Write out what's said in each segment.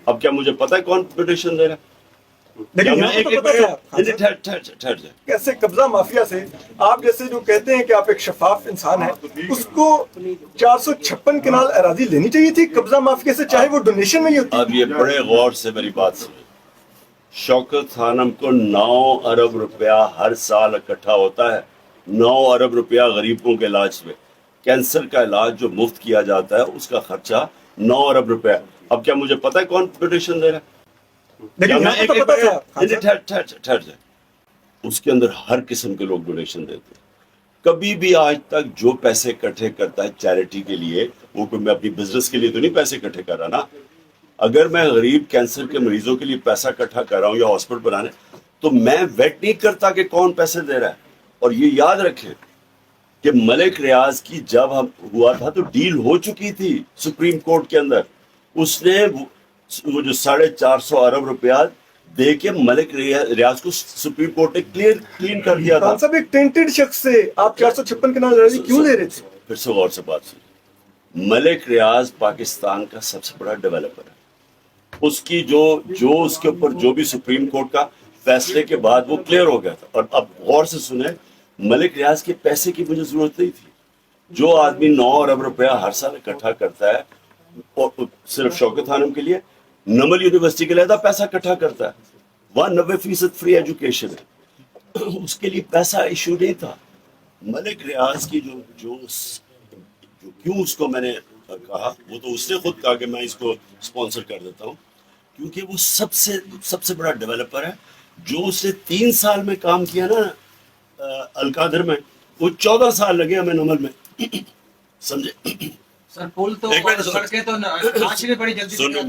اب کیا مجھے پتا ہے کون ڈونیشن دے رہا ہے؟ لیکن یہاں تو پتا تھا ٹھہر جائے. کیسے قبضہ مافیا سے آپ جیسے جو کہتے ہیں کہ آپ ایک شفاف انسان ہیں، اس کو 456 کنال اراضی لینی چاہیے تھی قبضہ مافیا سے، چاہے وہ ڈونیشن میں ہی ہوتی. اب یہ بڑے غور سے میری بات سنیں. شوکت خانم کو 9 ارب روپیہ ہر سال اکٹھا ہوتا ہے. 9 ارب روپیہ غریبوں کے علاج میں. کینسر کا علاج جو مفت کیا جاتا ہے اس کا خرچہ 9 ارب روپیہ. اب کیا مجھے پتا ہے کون ڈونیشن دے رہا ہے؟ لیکن یہاں تو پتا تھا ٹھہر جائے. اس کے اندر ہر قسم کے لوگ ڈونیشن دیتے ہیں. کبھی بھی آج تک جو پیسے اکٹھے کرتا ہے چیریٹی کے لیے، وہ کوئی میں اپنی بزنس کے لیے تو نہیں پیسے اکٹھے کر رہا نا. اگر میں غریب کینسر کے مریضوں کے لیے پیسہ اکٹھا کر رہا ہوں یا ہاسپٹل بنانے، تو میں ویٹ نہیں کرتا کہ کون پیسے دے رہا ہے. اور یہ یاد رکھیں کہ ملک ریاض کی جب ہم ہوا تھا تو ڈیل ہو چکی تھی سپریم کورٹ کے اندر. اس نے وہ جو 450 ارب روپیہ دے کے ملک ریاض کو سپریم کورٹ نے کلین کر دیا تھا. خان صاحب ایک ٹینٹڈ شخص سے آپ 456 کنال اراضی کیوں لے رہے تھے؟ پھر سے غور سے بات سنیں. ملک ریاض پاکستان کا سب سے بڑا ڈیولپر ہے. اس کی جو اس کے اوپر جو بھی سپریم کورٹ کا فیصلے کے بعد وہ کلیئر ہو گیا تھا. اور اب غور سے سنیں، ملک ریاض کے پیسے کی مجھے ضرورت نہیں تھی. جو آدمی 9 ارب روپیہ ہر سال اکٹھا کرتا ہے، اور صرف شوکت خانم کے لیے، نمل یونیورسٹی کے لیے پیسہ اکٹھا کرتا ہے، وہاں 90% فری ایجوکیشن ہے، اس کے لیے پیسہ ایشو نہیں تھا. ملک ریاض کی جو کیوں اس کو میں نے کہا، وہ تو اس نے خود کہا کہ میں اس کو اسپانسر کر دیتا ہوں، کیونکہ وہ سب سے بڑا ڈیولپر ہے. جو اس نے 3 سال میں کام کیا نا القادر میں، وہ 14 سال لگے ہمیں نمل میں. سمجھے؟ سر پل تو سڑکیں تو ناشرے بڑی جلدی سنو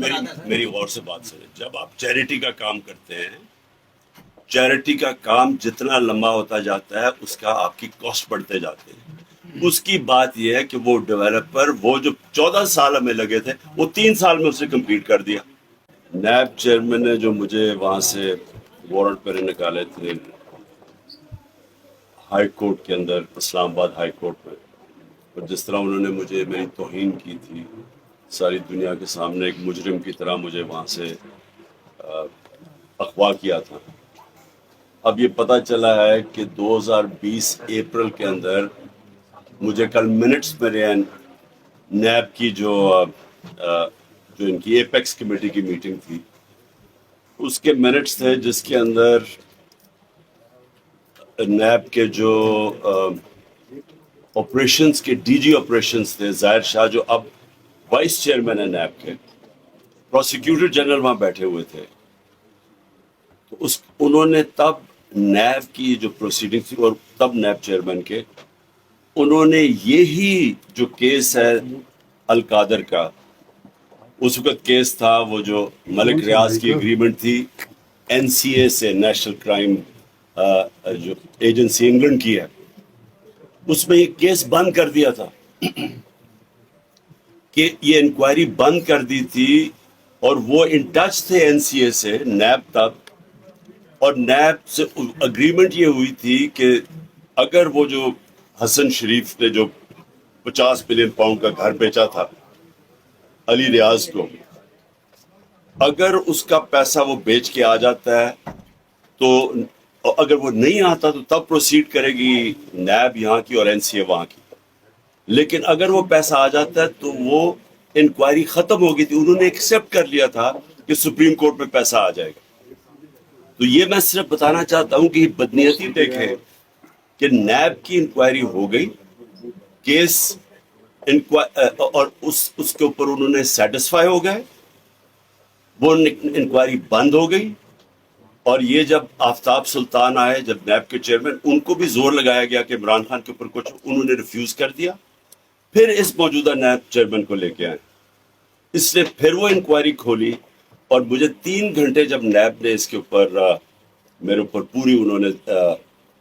میری غور سے بات سنیں. جب آپ چیریٹی کا کام کرتے ہیں، چیریٹی کا کام جتنا لمبا ہوتا جاتا ہے اس کا آپ کی کاسٹ بڑھتے جاتے ہیں. اس کی بات یہ ہے کہ وہ ڈیولپر، وہ جو 14 سال ہمیں لگے تھے، وہ 3 سال میں اسے کمپلیٹ کر دیا. نیب چیئرمین نے جو مجھے وہاں سے وارنٹ پر نکالے تھے ہائی کورٹ کے اندر، اسلام آباد ہائی کورٹ میں، اور جس طرح انہوں نے مجھے میری توہین کی تھی ساری دنیا کے سامنے، ایک مجرم کی طرح مجھے وہاں سے اغوا کیا تھا. اب یہ پتہ چلا ہے کہ 2020 اپریل کے اندر مجھے کل منٹس میرے نیب کی جو ان کی ایپیکس کمیٹی کی میٹنگ تھی، اس کے منٹس تھے جس کے اندر نیب کے جو آپریشنز کے ڈی جی آپریشنز تھے، ظاہر شاہ، جو اب وائس چیئرمین ہے نیب کے، پروسیکیوٹر جنرل وہاں بیٹھے ہوئے تھے. تو انہوں نے تب نیب کی جو پروسیڈنگ تھی، اور تب نیب چیئرمین کے، انہوں نے یہی جو کیس ہے القادر کا، اس وقت کیس تھا وہ جو ملک ریاض کی اگریمنٹ تھی این سی اے سے، نیشنل کرائم جو ایجنسی انگلینڈ کی ہے، اس میں یہ کیس بند کر دیا تھا کہ یہ انکوائری بند کر دی تھی. اور وہ ان ٹچ تھے این سی اے سے، نیب تک، اور نیب سے اگریمنٹ یہ ہوئی تھی کہ اگر وہ جو حسن شریف نے جو 50 ملین پاؤنڈ کا گھر بیچا تھا علی ریاض کو، اگر اس کا پیسہ وہ بیچ کے آ جاتا ہے تو اگر وہ نہیں آتا تو تب پروسیڈ کرے گی نیب یہاں کی اور این سی اے وہاں کی. لیکن اگر وہ پیسہ آ جاتا ہے تو وہ انکوائری ختم ہو گئی تھی. انہوں نے ایکسیپٹ کر لیا تھا کہ سپریم کورٹ میں پیسہ آ جائے گا. تو یہ میں صرف بتانا چاہتا ہوں کہ یہ بدنیتی دیکھیں کہ نیب کی انکوائری ہو گئی، کیس اور اس کے اوپر انہوں نے سیٹسفائی ہو گئے، وہ انکوائری بند ہو گئی. اور یہ جب آفتاب سلطان آئے، جب نیب کے چیئرمین، ان کو بھی زور لگایا گیا کہ عمران خان کے اوپر کچھ، انہوں نے ریفیوز کر دیا. پھر اس موجودہ نیب چیئرمین کو لے کے آئے، اس نے پھر وہ انکوائری کھولی. اور مجھے 3 گھنٹے جب نیب نے اس کے اوپر میرے اوپر پوری انہوں نے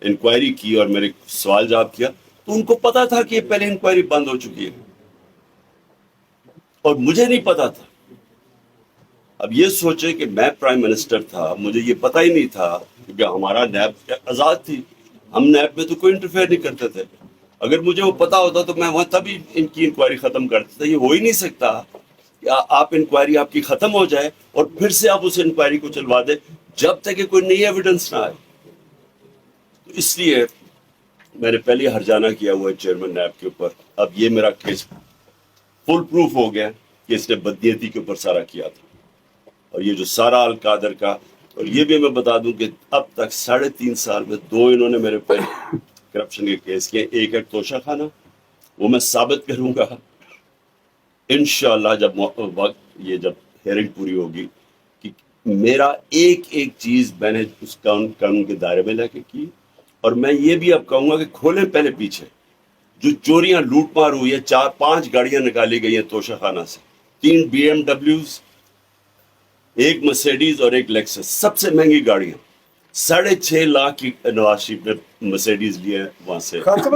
انکوائری کی اور میرے سوال جواب کیا، تو ان کو پتا تھا کہ یہ پہلے انکوائری بند ہو چکی ہے اور مجھے نہیں پتا تھا. اب یہ سوچے کہ میں پرائم منسٹر تھا، مجھے یہ پتہ ہی نہیں تھا، کیونکہ ہمارا نیب آزاد تھی، ہم نیب میں تو کوئی انٹرفیئر نہیں کرتے تھے. اگر مجھے وہ پتا ہوتا تو میں وہاں تبھی ان کی انکوائری ختم کرتا تھا. یہ ہو ہی نہیں سکتا کہ آپ انکوائری آپ کی ختم ہو جائے اور پھر سے آپ اس انکوائری کو چلوا دیں جب تک کہ کوئی نئی ایویڈنس نہ آئے. تو اس لیے میں نے پہلے ہرجانہ کیا ہوا ہے چیئرمین نیب کے اوپر. اب یہ میرا کیس فل پروف ہو گیا کہ اس نے بدنیتی کے اوپر سارا کیا تھا. اور یہ جو سارا القادر کا، اور یہ بھی میں بتا دوں کہ اب تک 3.5 سال میں 2 انہوں نے میرے پہ کرپشن کے کیس کیے. ایک ہے توشہ خانہ، وہ میں ثابت کروں گا انشاءاللہ جب وقت یہ جب ہیئرنگ پوری ہوگی کہ میرا ایک ایک چیز میں نے اس قانون کے دائرے میں لے کے کی. اور میں یہ بھی اب کہوں گا کہ کھولیں پہلے پیچھے جو چوریاں لوٹ مار ہوئی ہے. 4-5 گاڑیاں نکالی گئی ہیں توشہ خانہ سے، 3 BMWs، 1 مرسیڈیز اور 1 لیکسس، سب سے مہنگی گاڑیاں. 6.5 لاکھ کی نواز شریف نے مرسیڈیز لی ہے وہاں سے. خان صاحب